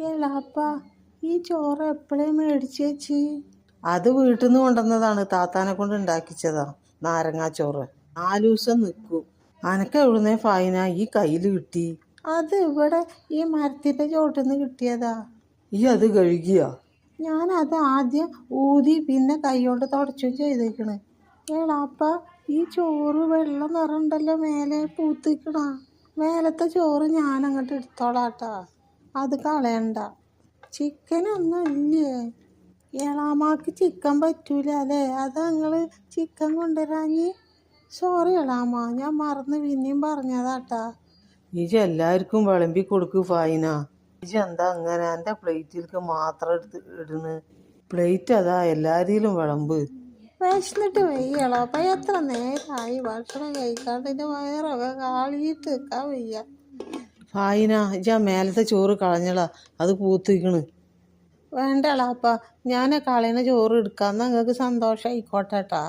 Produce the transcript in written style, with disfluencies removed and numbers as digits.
ഏലാപ്പ ഈ ചോറ് എപ്പോഴേ മേടിച്ച് വെച്ച്? അത് വീട്ടിൽ നിന്ന് കൊണ്ടുവന്നതാണ്, താത്താനെ കൊണ്ട് ഉണ്ടാക്കിച്ചതാ. നാരങ്ങാച്ചോറ് 4 ദിവസം നിൽക്കും. അനക്ക് എവിടുന്നേ ഫൈന ഈ കയ്യിൽ കിട്ടി? അത് ഇവിടെ ഈ മരത്തിൻ്റെ ചോട്ടിൽ നിന്ന് കിട്ടിയതാ. ഈ അത് കഴുകിയാ? ഞാനത് ആദ്യം ഊതി പിന്നെ കൈ കൊണ്ട് തുടച്ചും ചെയ്തേക്കണ്. ഏളാപ്പ ഈ ചോറ് വെള്ള നിറണ്ടല്ലോ, മേലെ പൂത്തിക്കണ. മേലത്തെ ചോറ് ഞാൻ അങ്ങോട്ട് എടുത്തോളാട്ടാ, അത് കളയണ്ട. ചിക്കനൊന്നും ഇല്ലേ? എളാമാക്ക് ചിക്കൻ പറ്റൂല അല്ലേ? അത് നിങ്ങൾ ചിക്കൻ കൊണ്ടുവരാഞ്ഞ്? സോറി എളാമ, ഞാൻ മറന്ന് പിന്നെയും പറഞ്ഞതാട്ടാ. ഇജ് എല്ലാവർക്കും വിളമ്പി കൊടുക്ക് ഫൈന. ഇജ് എന്താ അങ്ങനെ എൻ്റെ പ്ലേറ്റിലേക്ക് മാത്രം ഇടുന്നു? പ്ലേറ്റ് അതാ, എല്ലാവരിലും വിളമ്പ്. വിശന്നിട്ട് വയ്യളോ അപ്പം എത്ര നേരമായി ഭക്ഷണം കഴിക്കാണ്ട്. എൻ്റെ വയറൊക്കെ കാളിയിട്ട് നിൽക്കാൻ വയ്യ. ഫൈന, ഇജ് ആ മേലത്തെ ചോറ് കളഞ്ഞളാ, അത് പൂത്തിക്കണ്. വേണ്ടളാപ്പ, ഞാൻ കളയുന്ന ചോറ് എടുക്കാമെന്ന് നിങ്ങൾക്ക് സന്തോഷമായിക്കോട്ടെട്ടാ.